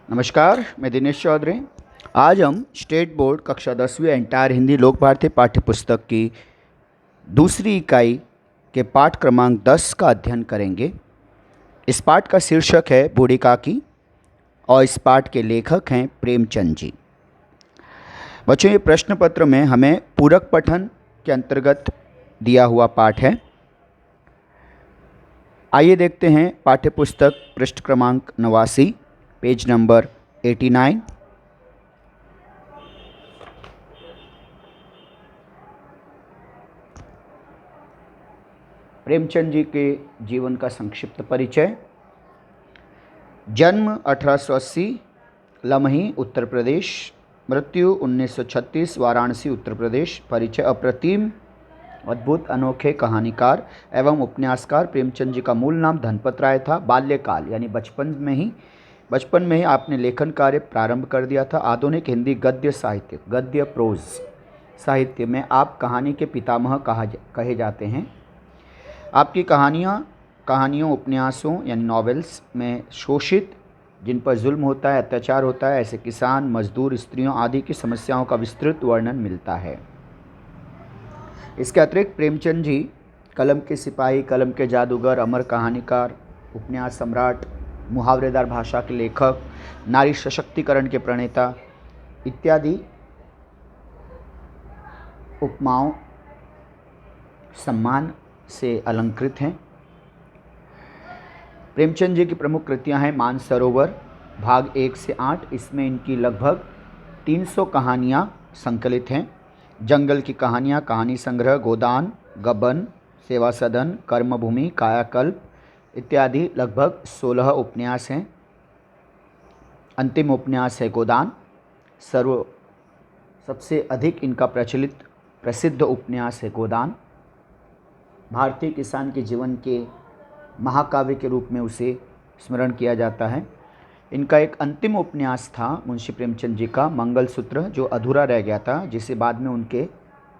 नमस्कार, मैं दिनेश चौधरी। आज हम स्टेट बोर्ड कक्षा 10वीं एंटायर हिंदी लोक भारती पाठ्य पुस्तक की दूसरी इकाई के पाठ क्रमांक 10 का अध्ययन करेंगे। इस पाठ का शीर्षक है बूढ़ी काकी और इस पाठ के लेखक हैं प्रेमचंद जी। बच्चों, ये प्रश्न पत्र में हमें पूरक पठन के अंतर्गत दिया हुआ पाठ है। आइए देखते हैं पाठ्य पुस्तक पृष्ठ क्रमांक 89, पेज नंबर 89। प्रेमचंद जी के जीवन का संक्षिप्त परिचय। जन्म 1880 लमही उत्तर प्रदेश, मृत्यु 1936 वाराणसी उत्तर प्रदेश। परिचय। अप्रतिम, अद्भुत, अनोखे कहानीकार एवं उपन्यासकार प्रेमचंद जी का मूल नाम धनपत राय था। बाल्यकाल यानी बचपन में ही आपने लेखन कार्य प्रारंभ कर दिया था। आधुनिक हिंदी गद्य साहित्य, गद्य प्रोज साहित्य में आप कहानी के पितामह कहे जाते हैं। आपकी कहानियों उपन्यासों यानी नॉवेल्स में शोषित, जिन पर जुल्म होता है, अत्याचार होता है, ऐसे किसान, मजदूर, स्त्रियों आदि की समस्याओं का विस्तृत वर्णन मिलता है। इसके अतिरिक्त प्रेमचंद जी कलम के सिपाही, कलम के जादूगर, अमर कहानीकार, उपन्यास सम्राट, मुहावरेदार भाषा के लेखक, नारी सशक्तिकरण के प्रणेता इत्यादि उपमाओं सम्मान से अलंकृत हैं। प्रेमचंद जी की प्रमुख कृतियां हैं मानसरोवर भाग 1 से 8, इसमें इनकी लगभग 300 कहानियां संकलित हैं। जंगल की कहानियां, कहानी संग्रह, गोदान, गबन, सेवा सदन, कर्मभूमि, कायाकल्प इत्यादि लगभग 16 उपन्यास हैं। अंतिम उपन्यास है गोदान। सबसे अधिक इनका प्रसिद्ध उपन्यास है गोदान। भारतीय किसान के जीवन के महाकाव्य के रूप में उसे स्मरण किया जाता है। इनका एक अंतिम उपन्यास था मुंशी प्रेमचंद जी का मंगलसूत्र, जो अधूरा रह गया था, जिसे बाद में उनके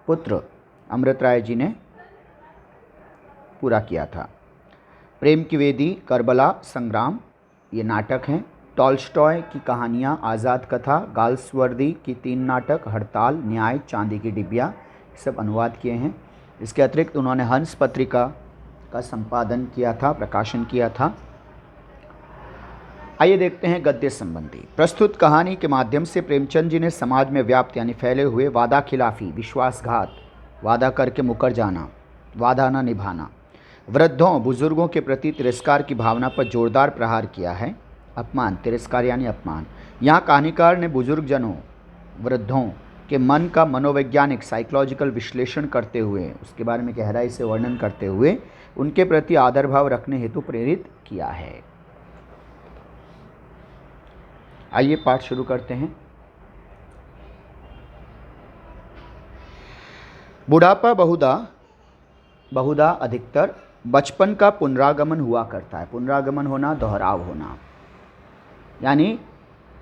पुत्र अमृत राय जी ने पूरा किया था। प्रेम की वेदी, करबला संग्राम ये नाटक हैं। टॉल्स्टॉय की कहानियाँ, आज़ाद कथा, गाल्सवर्दी की 3 नाटक, हड़ताल, न्याय, चांदी की डिबिया, सब अनुवाद किए हैं। इसके अतिरिक्त उन्होंने हंस पत्रिका का संपादन किया था, प्रकाशन किया था। आइए देखते हैं गद्य संबंधी। प्रस्तुत कहानी के माध्यम से प्रेमचंद जी ने समाज में व्याप्त यानी फैले हुए वादा खिलाफी, विश्वासघात, वादा करके मुकर जाना, वादा न निभाना, वृद्धों बुजुर्गों के प्रति तिरस्कार की भावना पर जोरदार प्रहार किया है। अपमान, तिरस्कार यानी अपमान। यहाँ कहानीकार ने बुजुर्ग जनों, वृद्धों के मन का मनोवैज्ञानिक साइकोलॉजिकल विश्लेषण करते हुए, उसके बारे में गहराई से वर्णन करते हुए उनके प्रति आदर भाव रखने हेतु प्रेरित किया है। आइए पाठ शुरू करते हैं। बुढ़ापा बहुधा अधिकतर बचपन का पुनरागमन हुआ करता है। पुनरागमन होना, दोहराव होना, यानी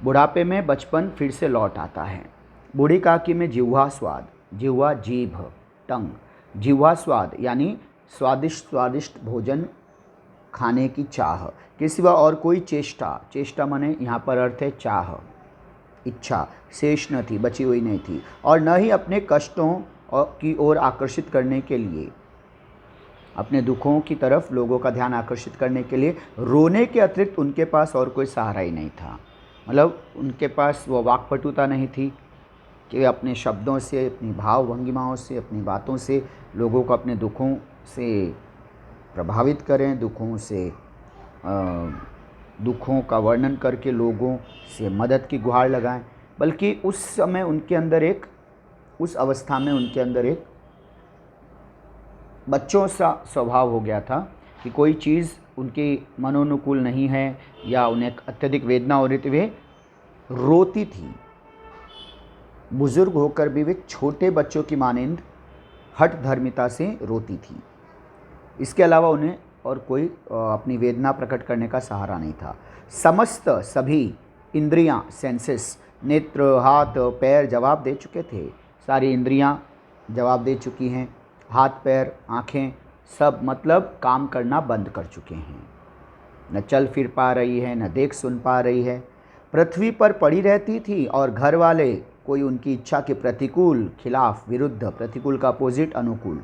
बुढ़ापे में बचपन फिर से लौट आता है। बूढ़ी काकी में जिह्वा स्वाद, जिह्वा जीभ, टंग, जिह्वा स्वाद यानी स्वादिष्ट भोजन खाने की चाह के सिवा और कोई चेष्टा माने यहाँ पर अर्थ है चाह, इच्छा शेष न थी, बची हुई नहीं थी, और न ही अपने कष्टों की ओर आकर्षित करने के लिए, अपने दुखों की तरफ लोगों का ध्यान आकर्षित करने के लिए रोने के अतिरिक्त उनके पास और कोई सहारा ही नहीं था। मतलब उनके पास वो वाक्पटुता नहीं थी कि वे अपने शब्दों से, अपनी भाव भंगिमाओं से, अपनी बातों से लोगों को अपने दुखों से प्रभावित करें, दुखों का वर्णन करके लोगों से मदद की गुहार लगाएं, बल्कि उस अवस्था में उनके अंदर एक बच्चों सा स्वभाव हो गया था कि कोई चीज़ उनकी मनोनुकूल नहीं है या उन्हें अत्यधिक वेदना हो रही थी, वे रोती थी। बुजुर्ग होकर भी वे छोटे बच्चों की मानंद हठ धर्मिता से रोती थी। इसके अलावा उन्हें और कोई अपनी वेदना प्रकट करने का सहारा नहीं था। सभी इंद्रियां, सेंसेस, नेत्र, हाथ, पैर जवाब दे चुके थे। सारी इंद्रियां जवाब दे चुकी हैं। हाथ, पैर, आँखें सब मतलब काम करना बंद कर चुके हैं। न चल फिर पा रही है, न देख सुन पा रही है। पृथ्वी पर पड़ी रहती थी और घर वाले कोई उनकी इच्छा के प्रतिकूल, खिलाफ, विरुद्ध, प्रतिकूल का अपोजिट अनुकूल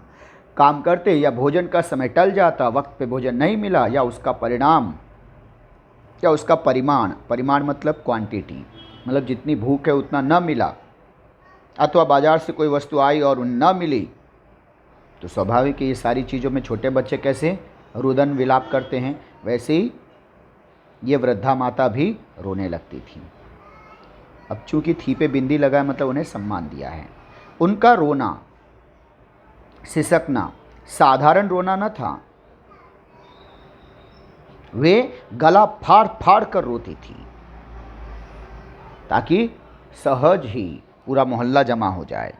काम करते, या भोजन का समय टल जाता, वक्त पे भोजन नहीं मिला, या उसका परिणाम या उसका परिमाण, परिमाण मतलब क्वांटिटी, मतलब जितनी भूख है उतना न मिला, अथवा बाजार से कोई वस्तु आई और न मिली, तो स्वाभाविक है ये सारी चीज़ों में छोटे बच्चे कैसे रुदन विलाप करते हैं, वैसे ही ये वृद्धा माता भी रोने लगती थी। अब चूंकि थी पे बिंदी लगाए मतलब उन्हें सम्मान दिया है। उनका रोना, सिसकना साधारण रोना न था, वे गला फाड़ फाड़ कर रोती थी ताकि सहज ही पूरा मोहल्ला जमा हो जाए,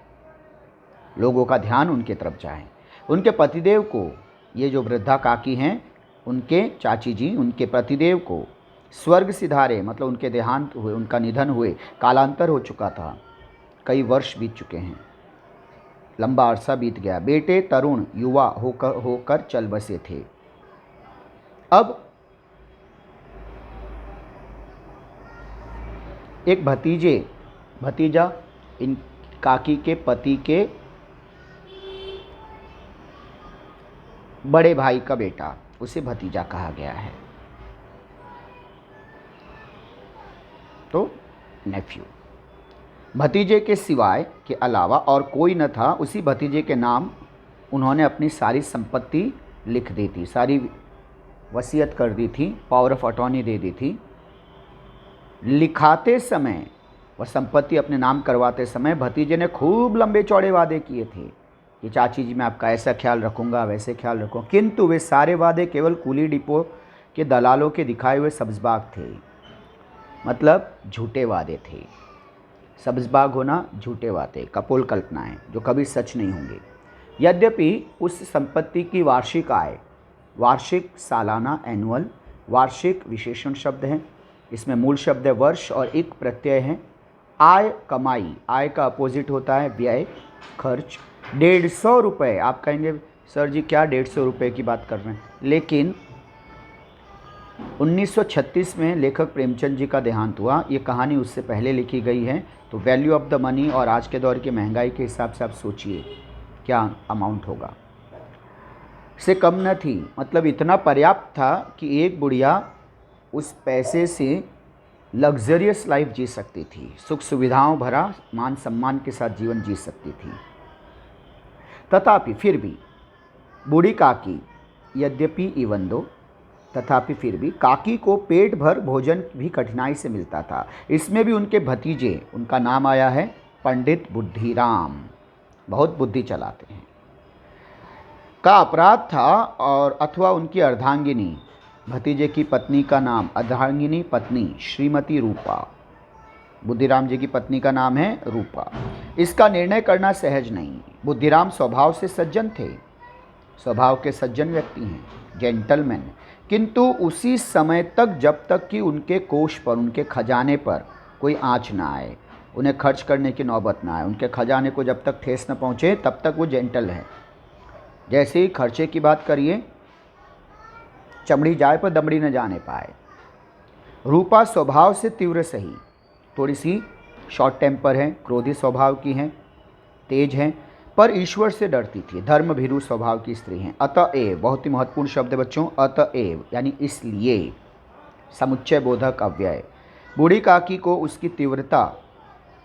लोगों का ध्यान उनके तरफ जाए। उनके पतिदेव को, ये जो वृद्धा काकी हैं, उनके चाची जी, उनके पतिदेव को स्वर्ग सिधारे मतलब उनके देहांत हुए, उनका निधन हुए, कालांतर हो चुका था, कई वर्ष बीत चुके हैं, लंबा अरसा बीत गया। बेटे तरुण युवा होकर चल बसे थे। अब एक भतीजा इन काकी के पति के बड़े भाई का बेटा, उसे भतीजा कहा गया है, तो नेफ्यू। भतीजे के सिवाय के अलावा और कोई न था। उसी भतीजे के नाम उन्होंने अपनी सारी संपत्ति लिख दी थी, सारी वसीयत कर दी थी, पावर ऑफ अटॉर्नी दे दी थी। लिखाते समय वह संपत्ति अपने नाम करवाते समय भतीजे ने खूब लंबे चौड़े वादे किए थे कि चाची जी मैं आपका ऐसा ख्याल रखूँगा, वैसे ख्याल रखूँगा, किंतु वे सारे वादे केवल कूली डिपो के दलालों के दिखाए हुए सब्ज़बाग थे, मतलब झूठे वादे थे। सब्ज़बाग होना झूठे वादे, कपोल कल्पनाएं जो कभी सच नहीं होंगे। यद्यपि उस संपत्ति की वार्षिक आय, वार्षिक, सालाना, एनुअल, वार्षिक विशेषण शब्द है, इसमें मूल शब्द है वर्ष और एक प्रत्यय है। आय कमाई, आय का अपोजिट होता है व्यय, खर्च। 150 रुपये, आप कहेंगे सर जी क्या 150 रुपये की बात कर रहे हैं, लेकिन 1936 में लेखक प्रेमचंद जी का देहांत हुआ। ये कहानी उससे पहले लिखी गई है, तो वैल्यू ऑफ द मनी और आज के दौर की महंगाई के हिसाब से आप सोचिए क्या अमाउंट होगा। से कम न थी, मतलब इतना पर्याप्त था कि एक बुढ़िया उस पैसे से लग्जरियस लाइफ जी सकती थी, सुख सुविधाओं भरा मान सम्मान के साथ जीवन जी सकती थी। तथापि फिर भी बूढ़ी काकी, यद्यपि इवन दो, तथापि फिर भी काकी को पेट भर भोजन भी कठिनाई से मिलता था। इसमें भी उनके भतीजे, उनका नाम आया है पंडित बुद्धिराम, बहुत बुद्धि चलाते हैं, का अपराध था, और अथवा उनकी अर्धांगिनी, भतीजे की पत्नी का नाम अर्धांगिनी पत्नी श्रीमती रूपा, बुद्धिराम जी की पत्नी का नाम है रूपा। इसका निर्णय करना सहज नहीं। बुद्धिराम स्वभाव से सज्जन थे, स्वभाव के सज्जन व्यक्ति हैं, जेंटलमैन, किंतु उसी समय तक जब तक कि उनके कोष पर, उनके खजाने पर कोई आँच ना आए, उन्हें खर्च करने की नौबत ना आए, उनके खजाने को जब तक ठेस न पहुँचे तब तक वो जेंटल है। जैसे ही खर्चे की बात करिए, चमड़ी जाए पर दमड़ी न जाने पाए। रूपा स्वभाव से तीव्र सही, थोड़ी सी शॉर्ट टेम्पर है, क्रोधी स्वभाव की हैं, तेज हैं, पर ईश्वर से डरती थी, धर्म भीरू स्वभाव की स्त्री हैं। अतएव, बहुत ही महत्वपूर्ण शब्द है बच्चों, अतएव यानी इसलिए, समुच्चय बोधक अव्यय। बूढ़ी काकी को उसकी तीव्रता,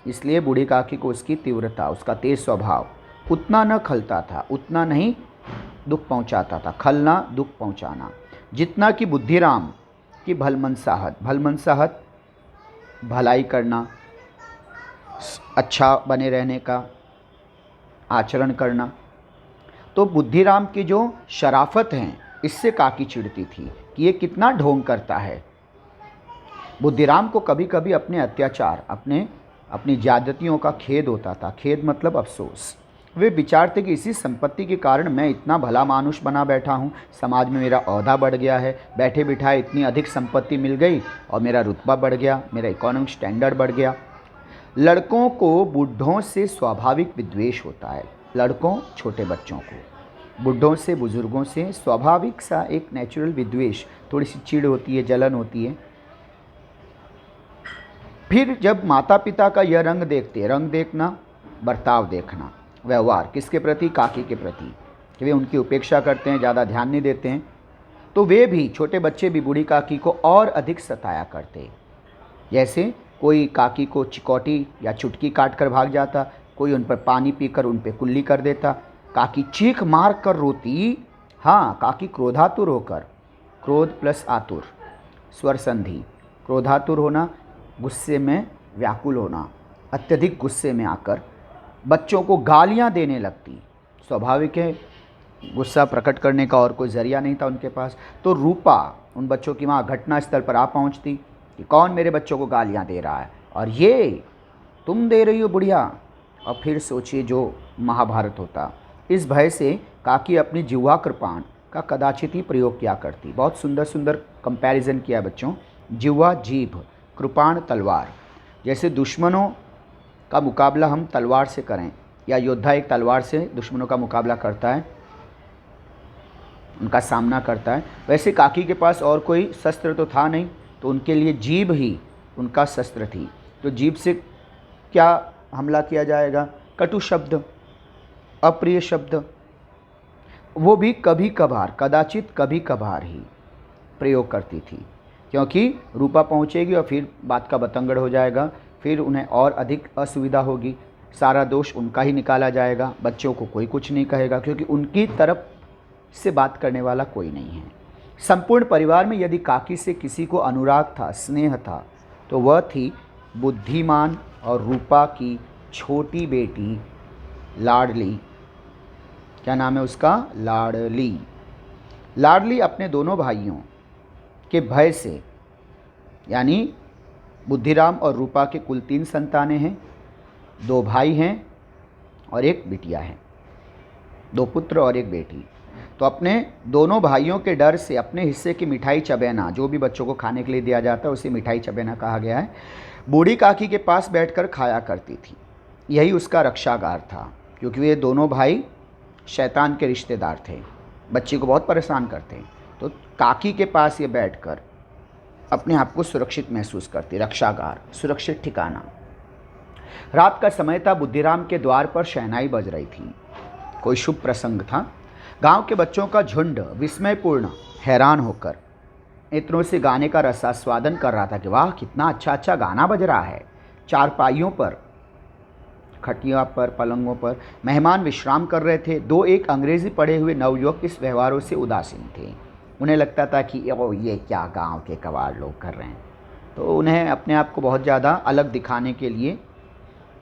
इसलिए बूढ़ी काकी को उसकी तीव्रता, उसका तेज स्वभाव उतना न खलता था, उतना नहीं दुख पहुंचाता था, खलना दुख पहुंचाना, जितना कि बुद्धिराम की भलमनसाहत, भलमनसाहत भलाई करना, अच्छा बने रहने का आचरण करना। तो बुद्धिराम की जो शराफत हैं, इससे काकी चिढ़ती थी कि ये कितना ढोंग करता है। बुद्धिराम को कभी कभी अपने अत्याचार, अपनी ज्यादतियों का खेद होता था, खेद मतलब अफसोस। वे विचारते कि इसी संपत्ति के कारण मैं इतना भला मानुष बना बैठा हूँ, समाज में मेरा ओहदा बढ़ गया है, बैठे बिठाए इतनी अधिक संपत्ति मिल गई और मेरा रुतबा बढ़ गया, मेरा इकोनॉमिक स्टैंडर्ड बढ़ गया। लड़कों को बूढ़ों से स्वाभाविक विद्वेष होता है, लड़कों छोटे बच्चों को, बूढ़ों से बुजुर्गों से स्वाभाविक सा एक नेचुरल विद्वेष, थोड़ी सी चिढ़ होती है, जलन होती है। फिर जब माता पिता का यह रंग देखते, रंग देखना, बर्ताव देखना, व्यवहार किसके प्रति, काकी के प्रति, कि वे उनकी उपेक्षा करते हैं, ज़्यादा ध्यान नहीं देते हैं, तो वे भी, छोटे बच्चे भी बूढ़ी काकी को और अधिक सताया करते। जैसे कोई काकी को चिकोटी या चुटकी काट कर भाग जाता, कोई उन पर पानी पीकर उन पर कुल्ली कर देता, काकी चीख मार कर रोती। हाँ, काकी क्रोधातुर होकर, क्रोध प्लस आतुर स्वर संधि, क्रोधातुर होना, गुस्से में व्याकुल होना, अत्यधिक गुस्से में आकर बच्चों को गालियां देने लगती। स्वाभाविक है, गुस्सा प्रकट करने का और कोई ज़रिया नहीं था उनके पास। तो रूपा उन बच्चों की वहाँ घटनास्थल पर आ पहुँचती कि कौन मेरे बच्चों को गालियाँ दे रहा है, और ये तुम दे रही हो बुढ़िया। और फिर सोचिए जो महाभारत होता। इस भय से काकी अपनी जिह्वा कृपाण का कदाचित ही प्रयोग किया करती। बहुत सुंदर सुंदर कंपैरिजन किया बच्चों। जिह्वा जीभ, कृपाण तलवार। जैसे दुश्मनों का मुकाबला हम तलवार से करें, या योद्धा एक तलवार से दुश्मनों का मुकाबला करता है, उनका सामना करता है, वैसे काकी के पास और कोई शस्त्र तो था नहीं, तो उनके लिए जीभ ही उनका शस्त्र थी। तो जीभ से क्या हमला किया जाएगा, कटु शब्द, अप्रिय शब्द, वो भी कभी कभार, कदाचित कभी कभार ही प्रयोग करती थी, क्योंकि रूपा पहुंचेगी और फिर बात का बतंगड़ हो जाएगा, फिर उन्हें और अधिक असुविधा होगी, सारा दोष उनका ही निकाला जाएगा, बच्चों को कोई कुछ नहीं कहेगा क्योंकि उनकी तरफ से बात करने वाला कोई नहीं है। संपूर्ण परिवार में यदि काकी से किसी को अनुराग था, स्नेह था, तो वह थी बुद्धिमान और रूपा की छोटी बेटी लाडली। क्या नाम है उसका, लाडली। लाडली अपने दोनों भाइयों के भय से, यानी बुद्धिराम और रूपा के कुल 3 संतानें हैं, 2 भाई हैं और एक बिटिया है, 2 पुत्र और एक बेटी। तो अपने दोनों भाइयों के डर से अपने हिस्से की मिठाई चबेना, जो भी बच्चों को खाने के लिए दिया जाता है उसे मिठाई चबेना कहा गया है, बूढ़ी काकी के पास बैठकर खाया करती थी। यही उसका रक्षागार था, क्योंकि वे दोनों भाई शैतान के रिश्तेदार थे, बच्ची को बहुत परेशान करते। तो काकी के पास ये बैठकर अपने आप को सुरक्षित महसूस करती, रक्षागार, सुरक्षित ठिकाना। रात का समय था, बुद्धिराम के द्वार पर शहनाई बज रही थी, कोई शुभ प्रसंग था। गांव के बच्चों का झुंड विस्मयपूर्ण हैरान होकर इतनों से गाने का रसास्वादन कर रहा था कि वाह कितना अच्छा अच्छा गाना बज रहा है। चारपाइयों पर, खटिया पर, पलंगों पर मेहमान विश्राम कर रहे थे। 2-1 अंग्रेजी पढ़े हुए नवयुवक इस व्यवहारों से उदासीन थे। उन्हें लगता था कि ओ ये क्या गांव के कबाड़ लोग कर रहे हैं। तो उन्हें अपने आप को बहुत ज़्यादा अलग दिखाने के लिए,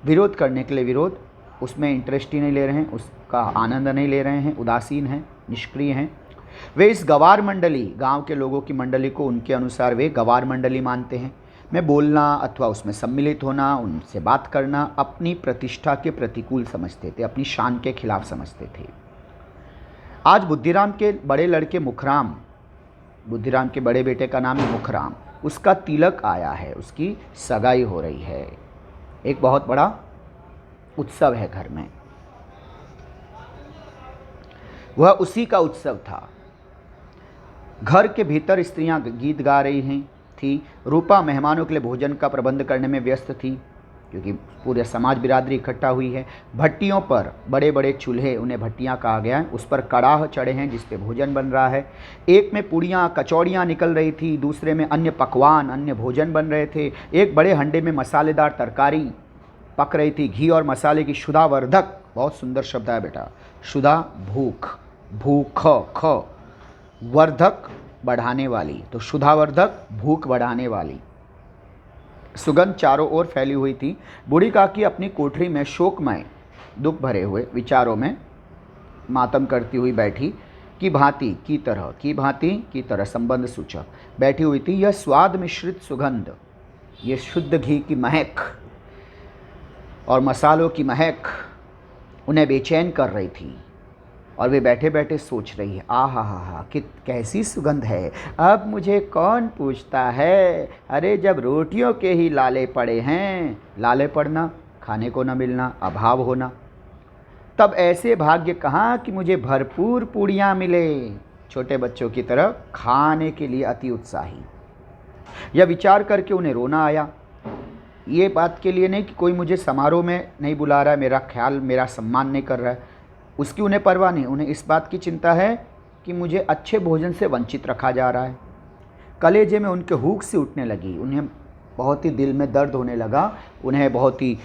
विरोध करने के लिए विरोध, उसमें इंटरेस्ट ही नहीं ले रहे हैं, उसका आनंद नहीं ले रहे हैं, उदासीन हैं, निष्क्रिय हैं। वे इस गवार मंडली, गांव के लोगों की मंडली को उनके अनुसार वे गवार मंडली मानते हैं। में बोलना अथवा उसमें सम्मिलित होना, उनसे बात करना अपनी प्रतिष्ठा के प्रतिकूल समझते थे, अपनी शान के खिलाफ समझते थे। आज बुद्धिराम के बड़े लड़के मुखराम, बुद्धिराम के बड़े बेटे का नाम है मुखराम, उसका तिलक आया है, उसकी सगाई हो रही है। एक बहुत बड़ा उत्सव है घर में, वह उसी का उत्सव था। घर के भीतर स्त्रियां गीत गा रही थी। रूपा मेहमानों के लिए भोजन का प्रबंध करने में व्यस्त थी, क्योंकि पूरे समाज बिरादरी इकट्ठा हुई है। भट्टियों पर, बड़े बड़े चूल्हे, उन्हें भट्टियां कहा गया है, उस पर कड़ाह चढ़े हैं जिस पे भोजन बन रहा है। एक में पूड़ियाँ कचौड़ियाँ निकल रही थी, दूसरे में अन्य पकवान, अन्य भोजन बन रहे थे। एक बड़े हंडे में मसालेदार तरकारी पक रही थी, घी और मसाले की शुद्धावर्धक, बहुत सुंदर शब्द है बेटा, शुद्धा भूख, भूख ख, वर्धक बढ़ाने वाली, तो शुद्धावर्धक भूख बढ़ाने वाली सुगंध चारों ओर फैली हुई थी। बूढ़ी काकी अपनी कोठरी में शोकमय, दुख भरे हुए विचारों में मातम करती हुई बैठी की भांति की तरह संबंध सूचक बैठी हुई थी। यह स्वाद मिश्रित सुगंध, ये शुद्ध घी की महक और मसालों की महक उन्हें बेचैन कर रही थी, और वे बैठे बैठे सोच रही है, आहा हा हा कि कैसी सुगंध है, अब मुझे कौन पूछता है। अरे जब रोटियों के ही लाले पड़े हैं, लाले पड़ना, खाने को न मिलना, अभाव होना, तब ऐसे भाग्य कहाँ कि मुझे भरपूर पूड़ियाँ मिले। छोटे बच्चों की तरह खाने के लिए अति उत्साही। यह विचार करके उन्हें रोना आया। ये बात के लिए नहीं कि कोई मुझे समारोह में नहीं बुला रहा है, मेरा ख्याल मेरा सम्मान नहीं कर रहा है, उसकी उन्हें परवाह नहीं। उन्हें इस बात की चिंता है कि मुझे अच्छे भोजन से वंचित रखा जा रहा है। कलेजे में उनके हुक से उठने लगी, उन्हें बहुत ही दिल में दर्द होने लगा, उन्हें बहुत ही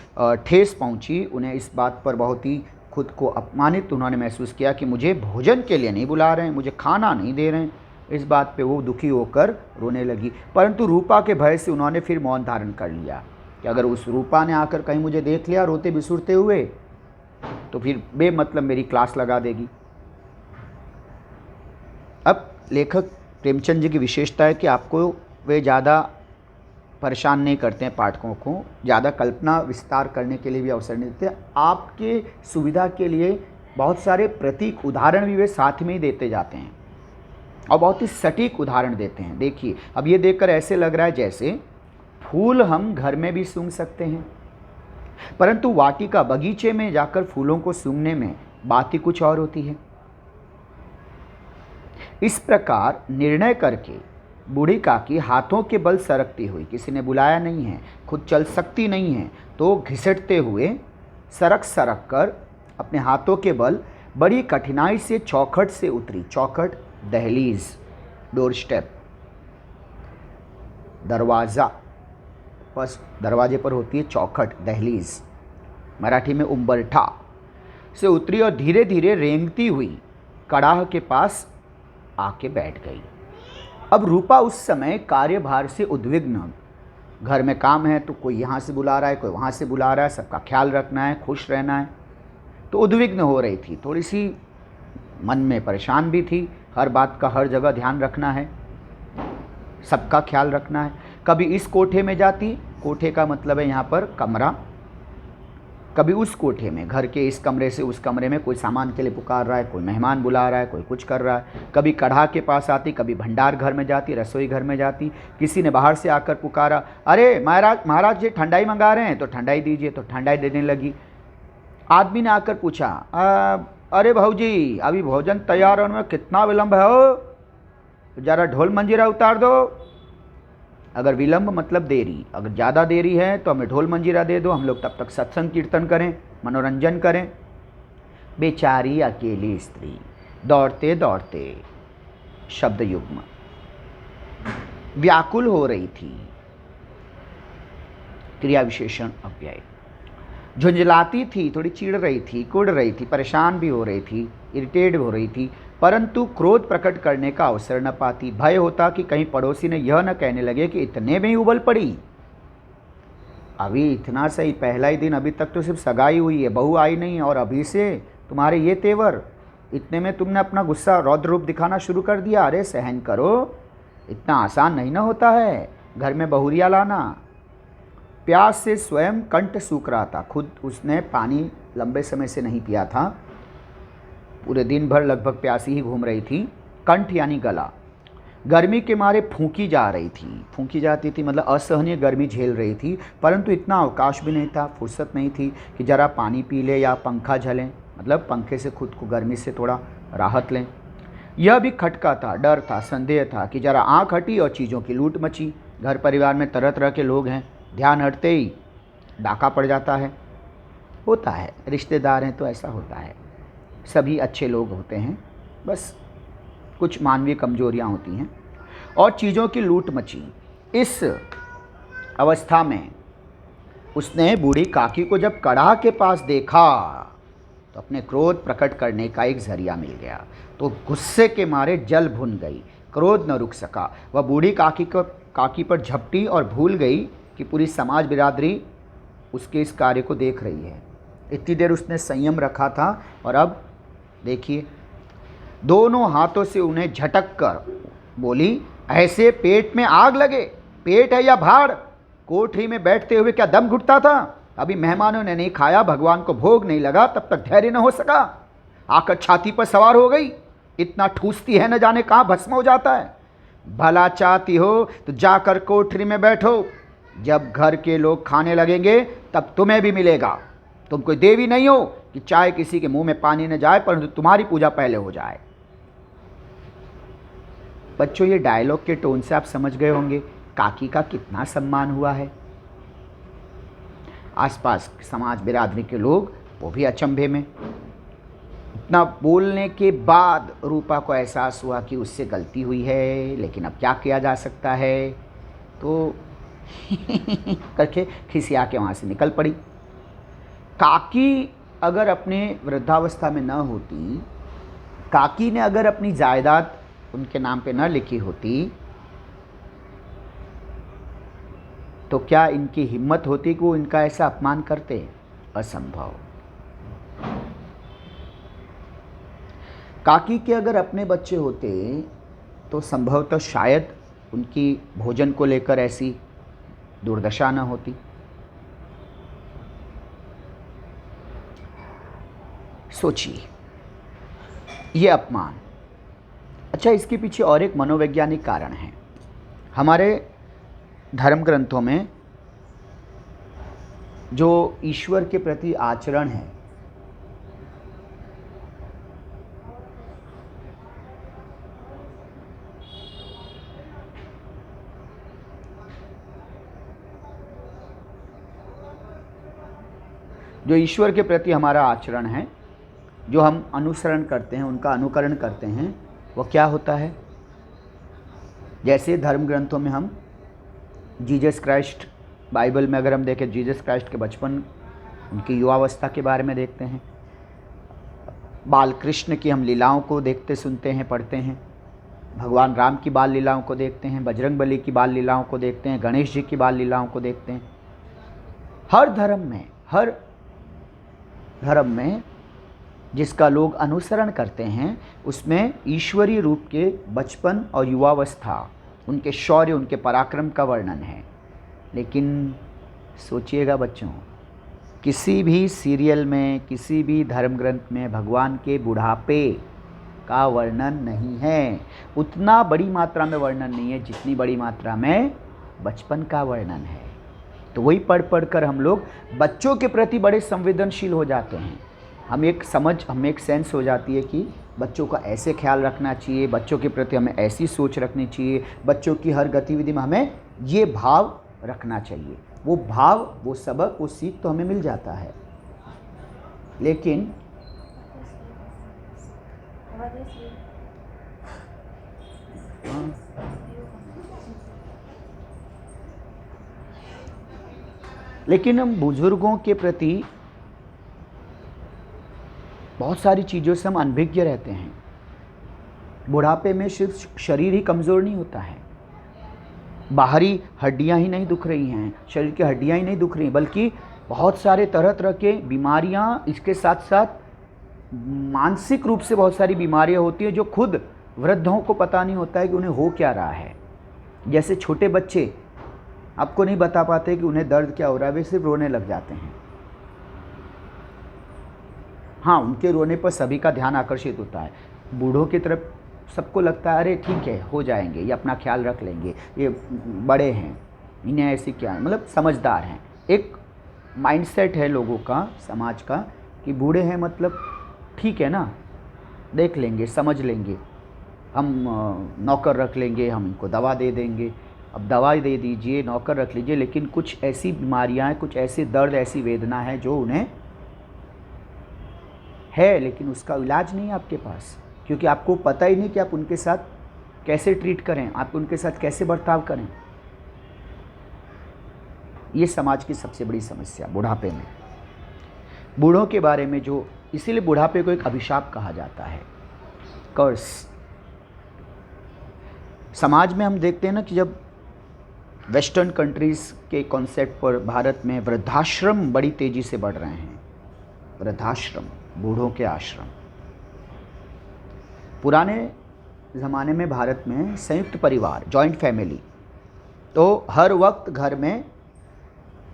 ठेस पहुंची। उन्हें इस बात पर बहुत ही खुद को अपमानित उन्होंने महसूस किया कि मुझे भोजन के लिए नहीं बुला रहे हैं, मुझे खाना नहीं दे रहे हैं। इस बात पे वो दुखी होकर रोने लगी। परंतु रूपा के भय से उन्होंने फिर मौन धारण कर लिया कि अगर उस रूपा ने आकर कहीं मुझे देख लिया रोते बिसुरते हुए तो फिर बेमतलब मेरी क्लास लगा देगी। अब लेखक प्रेमचंद जी की विशेषता है कि आपको वे ज़्यादा परेशान नहीं करते हैं, पाठकों को ज़्यादा कल्पना विस्तार करने के लिए भी अवसर नहीं देते। आपके सुविधा के लिए बहुत सारे प्रतीक उदाहरण भी वे साथ में ही देते जाते हैं और बहुत ही सटीक उदाहरण देते हैं। देखिए, अब ये देखकर ऐसे लग रहा है जैसे फूल हम घर में भी सूंघ सकते हैं, परंतु वाटिका बगीचे में जाकर फूलों को सूंघने में बात ही कुछ और होती है। इस प्रकार निर्णय करके बूढ़ी काकी हाथों के बल सरकती हुई, किसी ने बुलाया नहीं है, खुद चल सकती नहीं है, तो घिसटते हुए सरक सरक कर अपने हाथों के बल बड़ी कठिनाई से चौखट से उतरी। चौखट दहलीज, डोर स्टेप, दरवाज़ा, बस दरवाजे पर होती है चौखट, दहलीज, मराठी में उंबरठा से उतरी और धीरे धीरे रेंगती हुई कड़ाह के पास आके बैठ गई। अब रूपा उस समय कार्यभार से उद्विग्न, घर में काम है तो कोई यहाँ से बुला रहा है, कोई वहाँ से बुला रहा है, सबका ख्याल रखना है, खुश रहना है, तो उद्विग्न हो रही थी, थोड़ी सी मन में परेशान भी थी। हर बात का हर जगह ध्यान रखना है, सबका ख्याल रखना है। कभी इस कोठे में जाती, कोठे का मतलब है यहाँ पर कमरा, कभी उस कोठे में, घर के इस कमरे से उस कमरे में कोई सामान के लिए पुकार रहा है, कोई मेहमान बुला रहा है, कोई कुछ कर रहा है। कभी कढ़ा के पास आती, कभी भंडार घर में जाती, रसोई घर में जाती। किसी ने बाहर से आकर पुकारा, अरे महाराज जी ठंडाई मंगा रहे हैं तो ठंडाई दीजिए, तो ठंडाई देने लगी। आदमी ने आकर पूछा, अरे भाऊजी अभी भोजन तैयार होने में कितना विलम्ब है हो, ज़रा ढोल मंजीरा उतार दो। अगर विलंब मतलब देरी, अगर ज़्यादा देरी है तो हमें ढोल मंजीरा दे दो, हम लोग तब तक सत्संग कीर्तन करें, मनोरंजन करें। बेचारी अकेली स्त्री दौड़ते दौड़ते शब्द युग्म व्याकुल हो रही थी। क्रिया विशेषण अव्यय। झुंझलाती थी, थोड़ी चिढ़ रही थी, कुढ़ रही थी, परेशान भी हो रही थी, इरिटेट हो रही थी, परंतु क्रोध प्रकट करने का अवसर न पाती। भय होता कि कहीं पड़ोसी ने यह न कहने लगे कि इतने में ही उबल पड़ी। अभी इतना सही, पहला ही दिन, अभी तक तो सिर्फ सगाई हुई है, बहू आई नहीं है, और अभी से तुम्हारे ये तेवर, इतने में तुमने अपना गुस्सा रौद्र रूप दिखाना शुरू कर दिया। अरे सहन करो, इतना आसान नहीं ना होता है घर में बहुरिया लाना। प्यास से स्वयं कंठ सूख रहा था, खुद उसने पानी लंबे समय से नहीं पिया था, पूरे दिन भर लगभग प्यासी ही घूम रही थी। कंठ यानी गला, गर्मी के मारे फूंकी जा रही थी, फूंकी जाती थी मतलब असहनीय गर्मी झेल रही थी, परंतु इतना अवकाश भी नहीं था, फुर्सत नहीं थी कि ज़रा पानी पी ले या पंखा झलें, मतलब पंखे से खुद को गर्मी से थोड़ा राहत लें। यह भी खटका था, डर था, संदेह था कि ज़रा आँख हटी और चीज़ों की लूट मची। घर परिवार में तरह तरह के लोग हैं, ध्यान हटते ही डाका पड़ जाता है, होता है, रिश्तेदार हैं तो ऐसा होता है, सभी अच्छे लोग होते हैं, बस कुछ मानवीय कमजोरियां होती हैं और चीज़ों की लूट मची। इस अवस्था में उसने बूढ़ी काकी को जब कड़ाह के पास देखा तो अपने क्रोध प्रकट करने का एक जरिया मिल गया, तो गुस्से के मारे जल भुन गई, क्रोध न रुक सका। वह बूढ़ी काकी पर झपटी और भूल गई कि पूरी समाज बिरादरी उसके इस कार्य को देख रही है। इतनी देर उसने संयम रखा था और अब देखिए, दोनों हाथों से उन्हें झटक कर बोली, ऐसे पेट में आग लगे, पेट है या भाड़, कोठरी में बैठते हुए क्या दम घुटता था? अभी मेहमानों ने नहीं खाया, भगवान को भोग नहीं लगा, तब तक धैर्य न हो सका, आकर छाती पर सवार हो गई, इतना ठूसती है न जाने कहाँ भस्म हो जाता है। भला चाहती हो तो जाकर कोठरी में बैठो, जब घर के लोग खाने लगेंगे तब तुम्हें भी मिलेगा। तुम कोई देवी नहीं हो कि चाहे किसी के मुंह में पानी न जाए, परंतु तुम्हारी पूजा पहले हो जाए। बच्चों, ये डायलॉग के टोन से आप समझ गए होंगे काकी का कितना सम्मान हुआ है। आसपास समाज बिरादरी के लोग वो भी अचंभे में। इतना बोलने के बाद रूपा को एहसास हुआ कि उससे गलती हुई है, लेकिन अब क्या किया जा सकता है, तो करके खिसिया के वहाँ से निकल पड़ी। काकी अगर अपने वृद्धावस्था में न होती, काकी ने अगर अपनी जायदाद उनके नाम पे न लिखी होती, तो क्या इनकी हिम्मत होती कि वो इनका ऐसा अपमान करते? असंभव। काकी के अगर अपने बच्चे होते तो संभवतः शायद उनकी भोजन को लेकर ऐसी दुर्दशा न होती। सोचिए, ये अपमान। अच्छा, इसके पीछे और एक मनोवैज्ञानिक कारण है। हमारे धर्म ग्रंथों में जो ईश्वर के प्रति आचरण है, जो ईश्वर के प्रति हमारा आचरण है, जो हम अनुसरण करते हैं, उनका अनुकरण करते हैं, वो क्या होता है? जैसे धर्म ग्रंथों में हम जीसस क्राइस्ट, बाइबल में अगर हम देखें जीसस क्राइस्ट के बचपन, उनकी युवावस्था के बारे में देखते हैं। बाल कृष्ण की हम लीलाओं को देखते, सुनते हैं, पढ़ते हैं। भगवान राम की बाल लीलाओं को देखते हैं, बजरंग बली की बाल लीलाओं को देखते हैं, गणेश जी की बाल लीलाओं को देखते हैं। हर धर्म में जिसका लोग अनुसरण करते हैं, उसमें ईश्वरीय रूप के बचपन और युवावस्था, उनके शौर्य, उनके पराक्रम का वर्णन है। लेकिन सोचिएगा बच्चों, किसी भी सीरियल में, किसी भी धर्म ग्रंथ में भगवान के बुढ़ापे का वर्णन नहीं है। उतना बड़ी मात्रा में वर्णन नहीं है जितनी बड़ी मात्रा में बचपन का वर्णन है। तो वही पढ़ कर हम लोग बच्चों के प्रति बड़े संवेदनशील हो जाते हैं। हमें एक सेंस हो जाती है कि बच्चों का ऐसे ख्याल रखना चाहिए, बच्चों के प्रति हमें ऐसी सोच रखनी चाहिए, बच्चों की हर गतिविधि में हमें ये भाव रखना चाहिए। वो भाव, वो सबक, वो सीख तो हमें मिल जाता है। लेकिन हम बुजुर्गों के प्रति बहुत सारी चीज़ों से हम अनभिज्ञ रहते हैं। बुढ़ापे में सिर्फ शरीर ही कमज़ोर नहीं होता है, बाहरी हड्डियां ही नहीं दुख रही हैं, शरीर की हड्डियां ही नहीं दुख रही, बल्कि बहुत सारे तरह तरह के बीमारियां, इसके साथ साथ मानसिक रूप से बहुत सारी बीमारियां होती हैं जो खुद वृद्धों को पता नहीं होता है कि उन्हें हो क्या रहा है। जैसे छोटे बच्चे आपको नहीं बता पाते कि उन्हें दर्द क्या हो रहा है, वे सिर्फ रोने लग जाते हैं। हाँ, उनके रोने पर सभी का ध्यान आकर्षित होता है। बूढ़ों की तरफ सबको लगता है अरे ठीक है, हो जाएंगे, ये अपना ख्याल रख लेंगे, ये बड़े हैं, इन्हें ऐसी क्या, मतलब समझदार हैं। एक माइंडसेट है लोगों का, समाज का, कि बूढ़े हैं मतलब ठीक है ना, देख लेंगे, समझ लेंगे, हम नौकर रख लेंगे, हम इनको दवा दे देंगे। अब दवा दे दीजिए, नौकर रख लीजिए, लेकिन कुछ ऐसी बीमारियां हैं, कुछ ऐसे दर्द, ऐसी वेदना है जो उन्हें है, लेकिन उसका इलाज नहीं है आपके पास, क्योंकि आपको पता ही नहीं कि आप उनके साथ कैसे ट्रीट करें, आप उनके साथ कैसे बर्ताव करें। ये समाज की सबसे बड़ी समस्या बुढ़ापे में, बूढ़ों के बारे में जो, इसीलिए बुढ़ापे को एक अभिशाप कहा जाता है, कर्स। समाज में हम देखते हैं ना कि जब वेस्टर्न कंट्रीज़ के कॉन्सेप्ट पर भारत में वृद्धाश्रम बड़ी तेज़ी से बढ़ रहे हैं। वृद्धाश्रम, बूढ़ों के आश्रम। पुराने ज़माने में भारत में संयुक्त परिवार, जॉइंट फैमिली, तो हर वक्त घर में,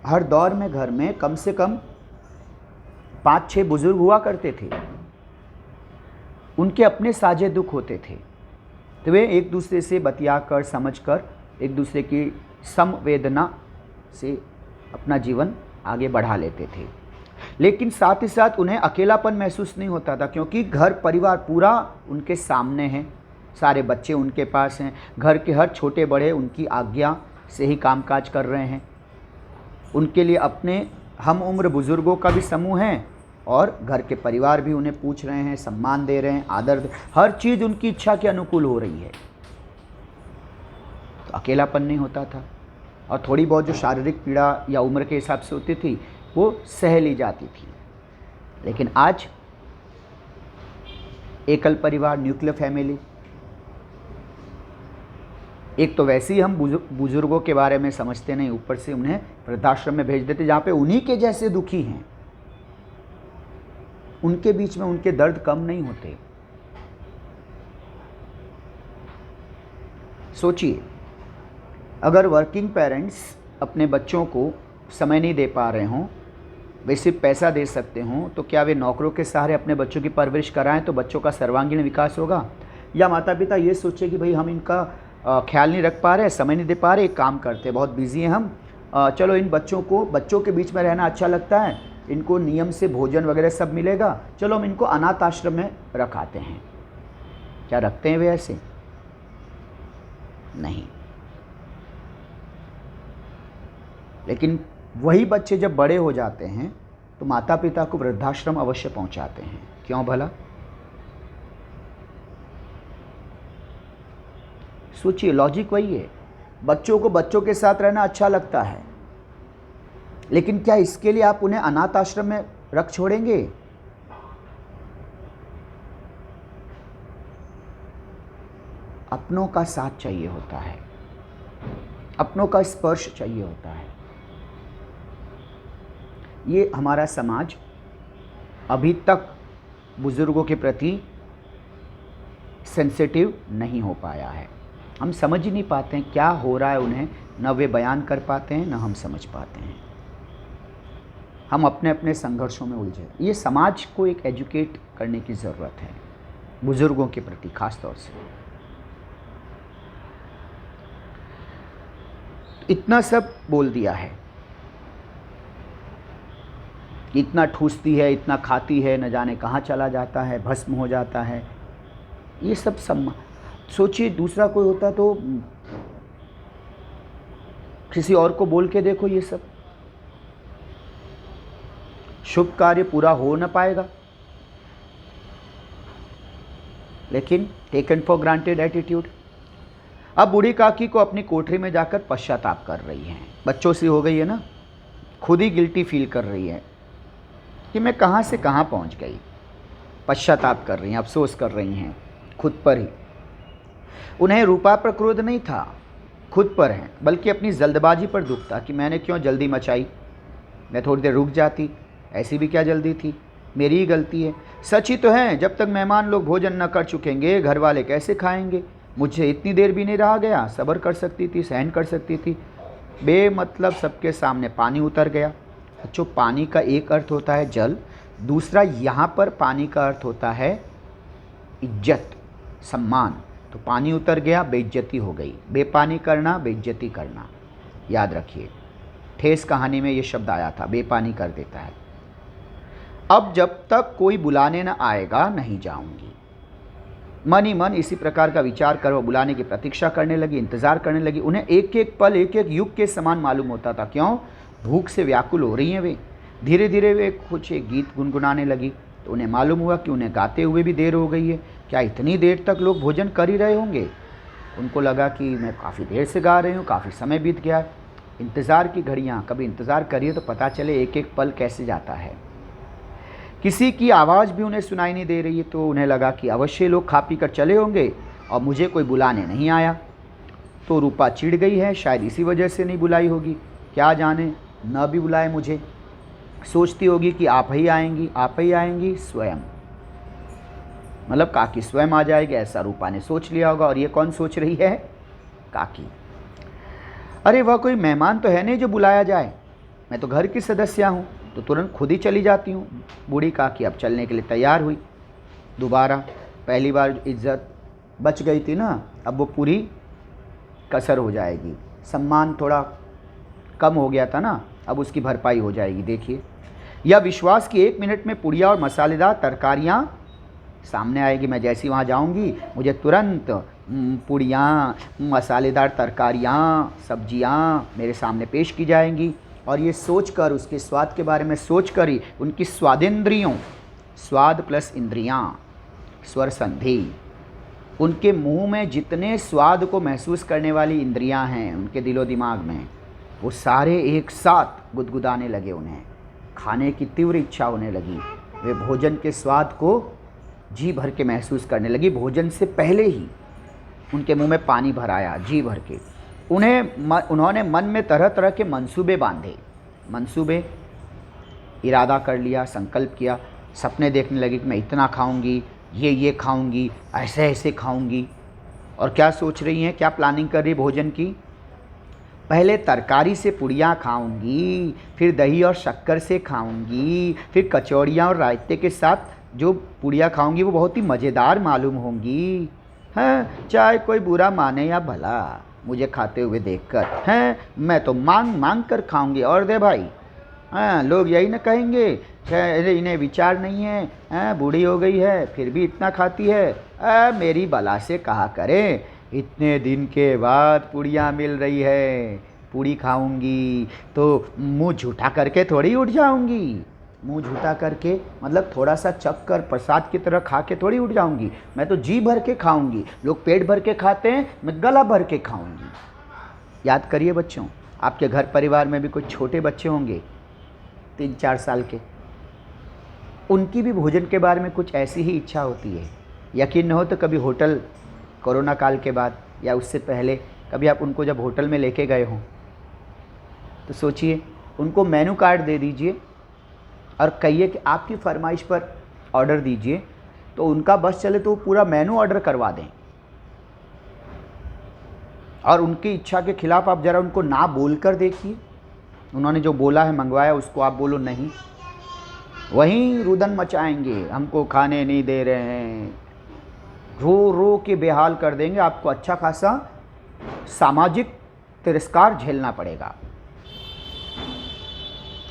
हर दौर में घर में कम से कम 5-6 बुजुर्ग हुआ करते थे। उनके अपने साझे दुख होते थे, तो वे एक दूसरे से बतियाकर, समझकर, एक दूसरे की संवेदना से अपना जीवन आगे बढ़ा लेते थे। लेकिन साथ ही साथ उन्हें अकेलापन महसूस नहीं होता था, क्योंकि घर परिवार पूरा उनके सामने है, सारे बच्चे उनके पास हैं, घर के हर छोटे बड़े उनकी आज्ञा से ही कामकाज कर रहे हैं। उनके लिए अपने हम उम्र बुज़ुर्गों का भी समूह है और घर के परिवार भी उन्हें पूछ रहे हैं, सम्मान दे रहे हैं, आदर, हर चीज़ उनकी इच्छा के अनुकूल हो रही है। तो अकेलापन नहीं होता था और थोड़ी बहुत जो शारीरिक पीड़ा या उम्र के हिसाब से होती थी वो सह ली जाती थी। लेकिन आज एकल परिवार, न्यूक्लियर फैमिली, एक तो वैसे ही हम बुजुर्गों के बारे में समझते नहीं, ऊपर से उन्हें वृद्धाश्रम में भेज देते जहाँ पे उन्हीं के जैसे दुखी हैं, उनके बीच में उनके दर्द कम नहीं होते। सोचिए, अगर वर्किंग पेरेंट्स अपने बच्चों को समय नहीं दे पा रहे हों, वे सिर्फ पैसा दे सकते हों, तो क्या वे नौकरों के सहारे अपने बच्चों की परवरिश कराएं तो बच्चों का सर्वांगीण विकास होगा? या माता पिता ये सोचे कि भाई हम इनका ख्याल नहीं रख पा रहे, समय नहीं दे पा रहे, एक काम करते, बहुत बिजी हैं हम, चलो इन बच्चों के बीच में रहना अच्छा लगता है, इनको नियम से भोजन वगैरह सब मिलेगा, चलो हम इनको अनाथ आश्रम में रखाते हैं। क्या रखते हैं वे ऐसे? नहीं। लेकिन वही बच्चे जब बड़े हो जाते हैं तो माता पिता को वृद्धाश्रम अवश्य पहुंचाते हैं। क्यों भला? सोचिए, लॉजिक वही है। बच्चों को बच्चों के साथ रहना अच्छा लगता है, लेकिन क्या इसके लिए आप उन्हें अनाथ आश्रम में रख छोड़ेंगे? अपनों का साथ चाहिए होता है, अपनों का स्पर्श चाहिए होता है। ये हमारा समाज अभी तक बुजुर्गों के प्रति सेंसिटिव नहीं हो पाया है। हम समझ ही नहीं पाते हैं क्या हो रहा है उन्हें, न वे बयान कर पाते हैं, न हम समझ पाते हैं। हम अपने अपने संघर्षों में उलझे। ये समाज को एक एजुकेट करने की ज़रूरत है बुजुर्गों के प्रति खास तौर से। इतना सब बोल दिया है, इतना ठूसती है, इतना खाती है, न जाने कहाँ चला जाता है, भस्म हो जाता है, ये सब सोचिए दूसरा कोई होता तो किसी और को बोल के देखो, ये सब शुभ कार्य पूरा हो न पाएगा। लेकिन टेकन फॉर ग्रांटेड एटीट्यूड। अब बूढ़ी काकी को अपनी कोठरी में जाकर पश्चाताप कर रही हैं। बच्चों से हो गई है ना, खुद ही गिल्टी फील कर रही है कि मैं कहाँ से कहाँ पहुँच गई। पश्चाताप कर रही हैं, अफसोस कर रही हैं खुद पर ही। उन्हें रूपा पर क्रोध नहीं था, खुद पर है, बल्कि अपनी जल्दबाजी पर दुख था कि मैंने क्यों जल्दी मचाई, मैं थोड़ी देर रुक जाती, ऐसी भी क्या जल्दी थी, मेरी ही गलती है। सच ही तो है, जब तक मेहमान लोग भोजन न कर चुकेंगे घर वाले कैसे खाएंगे। मुझे इतनी देर भी नहीं रहा गया, सब्र कर सकती थी, सहन कर सकती थी। बेमतलब सबके सामने पानी उतर गया। बच्चों, पानी का एक अर्थ होता है जल, दूसरा यहाँ पर पानी का अर्थ होता है इज्जत, सम्मान। तो पानी उतर गया, बेइज्जती हो गई। बेपानी करना, बेइज्जती करना, याद रखिए। ठेस कहानी में ये शब्द आया था, बेपानी कर देता है। अब जब तक कोई बुलाने न आएगा नहीं जाऊंगी। मन ही मन इसी प्रकार का विचार कर वो बुलाने की प्रतीक्षा करने लगी, इंतजार करने लगी। उन्हें एक एक पल एक एक युग के समान मालूम होता था। क्यों? भूख से व्याकुल हो रही हैं वे। धीरे धीरे वे कुछ एक गीत गुनगुनाने लगी तो उन्हें मालूम हुआ कि उन्हें गाते हुए भी देर हो गई है। क्या इतनी देर तक लोग भोजन कर ही रहे होंगे? उनको लगा कि मैं काफ़ी देर से गा रही हूँ, काफ़ी समय बीत गया। इंतज़ार की घड़ियाँ, कभी इंतज़ार करिए तो पता चले एक एक पल कैसे जाता है। किसी की आवाज़ भी उन्हें सुनाई नहीं दे रही है, तो उन्हें लगा कि अवश्य लोग खा पी कर चले होंगे और मुझे कोई बुलाने नहीं आया। तो रूपा चिढ़ गई है, शायद इसी वजह से नहीं बुलाई होगी, क्या जाने, न भी बुलाए मुझे। सोचती होगी कि आप ही आएंगी स्वयं, मतलब काकी स्वयं आ जाएगी, ऐसा रूपा ने सोच लिया होगा। और ये कौन सोच रही है? काकी। अरे वह कोई मेहमान तो है नहीं जो बुलाया जाए, मैं तो घर की सदस्य हूँ, तो तुरंत खुद ही चली जाती हूँ। बूढ़ी काकी अब चलने के लिए तैयार हुई। दोबारा, पहली बार इज्जत बच गई थी ना, अब वो पूरी कसर हो जाएगी। सम्मान थोड़ा कम हो गया था ना, अब उसकी भरपाई हो जाएगी। देखिए, यह विश्वास कि 1 मिनट में पुड़िया और मसालेदार तरकारियाँ सामने आएगी। मैं जैसी वहाँ जाऊँगी मुझे तुरंत पुड़ियाँ, मसालेदार तरकारियाँ, सब्जियाँ मेरे सामने पेश की जाएंगी और ये सोच कर, उसके स्वाद के बारे में सोच कर ही उनकी स्वादेंद्रियों, स्वाद प्लस इंद्रियां, स्वर संधि, उनके मुंह में जितने स्वाद को महसूस करने वाली इंद्रियां हैं उनके दिलो दिमाग में, वो सारे एक साथ गुदगुदाने लगे। उन्हें खाने की तीव्र इच्छा होने लगी। वे भोजन के स्वाद को जी भर के महसूस करने लगी। भोजन से पहले ही उनके मुंह में पानी भर आया जी भर के। उन्होंने मन में तरह तरह के मंसूबे बांधे। मंसूबे, इरादा कर लिया, संकल्प किया, सपने देखने लगी कि मैं इतना खाऊंगी, ये खाऊंगी, ऐसे ऐसे खाऊंगी। और क्या सोच रही हैं, क्या प्लानिंग कर रही भोजन की? पहले तरकारी से पुड़ियाँ खाऊंगी, फिर दही और शक्कर से खाऊंगी, फिर कचौड़ियाँ और रायते के साथ जो पुड़ियाँ खाऊंगी वो बहुत ही मज़ेदार मालूम होंगी। हाँ, चाहे कोई बुरा माने या भला मुझे खाते हुए देखकर, हैं मैं तो मांग मांग कर खाऊंगी। और दे भाई, हाँ, लोग यही ना कहेंगे, अरे इन्हें विचार नहीं है, हाँ, बूढ़ी हो गई है फिर भी इतना खाती है। मेरी बला से कहा करें, इतने दिन के बाद पुड़ियाँ मिल रही है, पूड़ी खाऊंगी तो मुंह झूठा करके थोड़ी उठ जाऊंगी। मुंह झूठा करके मतलब थोड़ा सा चख कर प्रसाद की तरह खा के थोड़ी उठ जाऊंगी। मैं तो जी भर के खाऊंगी। लोग पेट भर के खाते हैं, मैं गला भर के खाऊंगी। याद करिए बच्चों, आपके घर परिवार में भी कुछ छोटे बच्चे होंगे 3-4 साल के, उनकी भी भोजन के बारे में कुछ ऐसी ही इच्छा होती है। यकीन न हो तो कभी होटल, कोरोना काल के बाद या उससे पहले कभी आप उनको जब होटल में लेके गए हों तो सोचिए, उनको मेनू कार्ड दे दीजिए और कहिए कि आपकी फरमाइश पर ऑर्डर दीजिए, तो उनका बस चले तो वो पूरा मेनू ऑर्डर करवा दें। और उनकी इच्छा के खिलाफ आप ज़रा उनको ना बोल कर देखिए। उन्होंने जो बोला है, मंगवाया, उसको आप बोलो नहीं, वहीं रुदन मचाएंगे, हमको खाने नहीं दे रहे हैं, रो रो के बेहाल कर देंगे। आपको अच्छा खासा सामाजिक तिरस्कार झेलना पड़ेगा।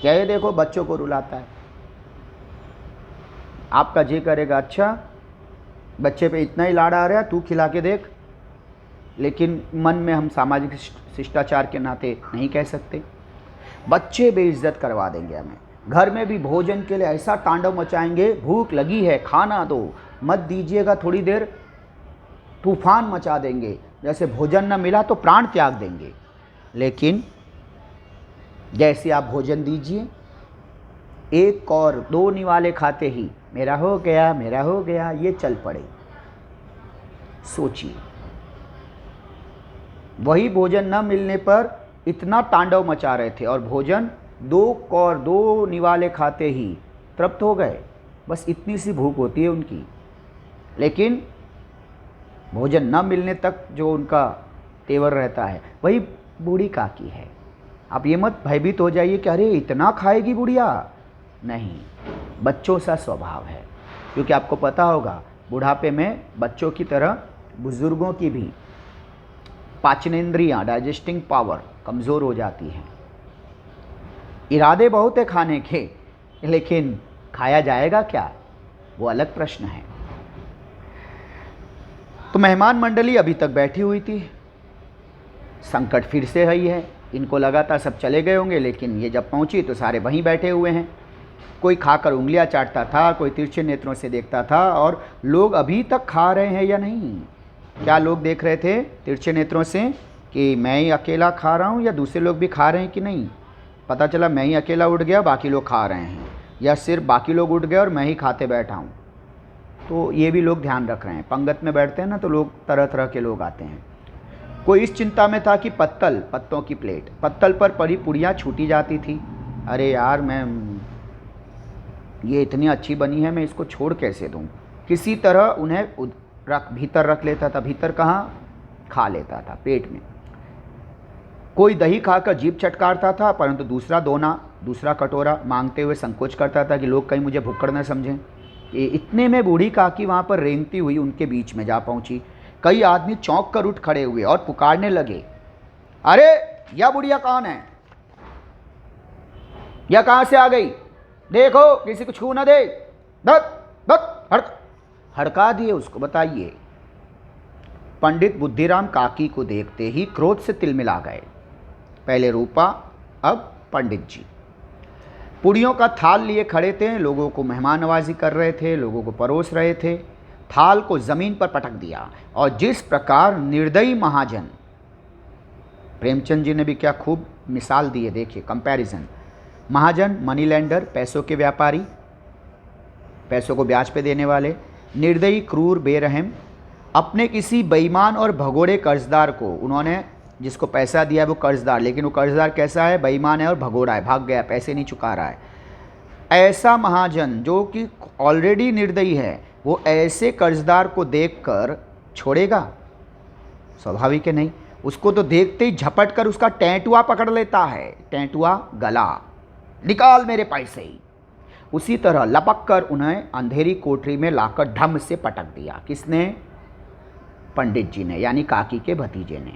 क्या ये देखो बच्चों को रुलाता है। आपका जी करेगा, अच्छा बच्चे पे इतना ही लाड़ आ रहा है, तू खिला के देख, लेकिन मन में हम सामाजिक शिष्टाचार के नाते नहीं कह सकते। बच्चे बेइज्जत करवा देंगे हमें। घर में भी भोजन के लिए ऐसा तांडव मचाएंगे, भूख लगी है खाना दो, मत दीजिएगा थोड़ी देर, तूफान मचा देंगे। जैसे भोजन न मिला तो प्राण त्याग देंगे। लेकिन जैसे आप भोजन दीजिए, एक और दो निवाले खाते ही मेरा हो गया, मेरा हो गया, ये चल पड़े। सोचिए, वही भोजन न मिलने पर इतना तांडव मचा रहे थे और भोजन दो निवाले खाते ही तृप्त हो गए। बस इतनी सी भूख होती है उनकी। लेकिन भोजन न मिलने तक जो उनका तेवर रहता है, वही बूढ़ी काकी है। आप ये मत भयभीत हो जाइए कि अरे इतना खाएगी बुढ़िया। नहीं, बच्चों सा स्वभाव है। क्योंकि आपको पता होगा, बुढ़ापे में बच्चों की तरह बुजुर्गों की भी पाचनेंद्रियां, डाइजेस्टिंग पावर कमज़ोर हो जाती हैं। इरादे बहुत है खाने के, लेकिन खाया जाएगा क्या, वो अलग प्रश्न है। तो मेहमान मंडली अभी तक बैठी हुई थी। संकट फिर से ही है। इनको लगा था सब चले गए होंगे, लेकिन ये जब पहुंची तो सारे वहीं बैठे हुए हैं। कोई खाकर उंगलियां चाटता था, कोई तिरछे नेत्रों से देखता था, और लोग अभी तक खा रहे हैं या नहीं। क्या लोग देख रहे थे तिरछे नेत्रों से कि मैं ही अकेला खा रहा हूँ या दूसरे लोग भी खा रहे हैं कि नहीं। पता चला मैं ही अकेला उठ गया, बाकी लोग खा रहे हैं, या सिर्फ बाकी लोग उठ गए और मैं ही खाते बैठा हूँ। तो ये भी लोग ध्यान रख रहे हैं। पंगत में बैठते हैं ना, तो लोग तरह तरह के लोग आते हैं। कोई इस चिंता में था कि पत्तों की प्लेट, पत्तल पर पड़ी पुड़ियाँ छूटी जाती थी। अरे यार, मैं ये इतनी अच्छी बनी है, मैं इसको छोड़ कैसे दूँ। किसी तरह उन्हें भीतर रख लेता था। भीतर कहाँ, खा लेता था पेट में। कोई दही खाकर जीभ चटकारता था, परंतु दूसरा कटोरा मांगते हुए संकोच करता था कि लोग कहीं मुझे भुक्कड़ न समझें। इतने में बूढ़ी काकी वहाँ पर रेंगती हुई उनके बीच में जा पहुँची। कई आदमी चौंक कर उठ खड़े हुए और पुकारने लगे, अरे यह बुढ़िया कौन है, यह कहाँ से आ गई, देखो किसी को छू न दे, हड़का दिए उसको। बताइए। पंडित बुद्धिराम काकी को देखते ही क्रोध से तिलमिला गए। पहले रूपा, अब पंडित जी पूड़ियों का थाल लिए खड़े थे, लोगों को मेहमान नवाजी कर रहे थे, लोगों को परोस रहे थे। थाल को ज़मीन पर पटक दिया और जिस प्रकार निर्दयी महाजन, प्रेमचंद जी ने भी क्या खूब मिसाल दी है, देखिए कंपैरिजन। महाजन मनी लेंडर, पैसों के व्यापारी, पैसों को ब्याज पे देने वाले, निर्दयी क्रूर बेरहम, अपने किसी बेईमान और भगोड़े कर्जदार को, उन्होंने जिसको पैसा दिया है वो कर्जदार, लेकिन वो कर्जदार कैसा है, बेईमान है और भगोड़ा है, भाग गया, पैसे नहीं चुका रहा है। ऐसा महाजन जो कि ऑलरेडी निर्दयी है, वो ऐसे कर्जदार को देखकर छोड़ेगा? स्वाभाविक है नहीं। उसको तो देखते ही झपट कर उसका टेंटुआ पकड़ लेता है, टेंटुआ गला, निकाल मेरे पैसे ही। उसी तरह लपक कर उन्हें अंधेरी कोठरी में लाकर ढम से पटक दिया। किसने? पंडित जी ने, यानी काकी के भतीजे ने।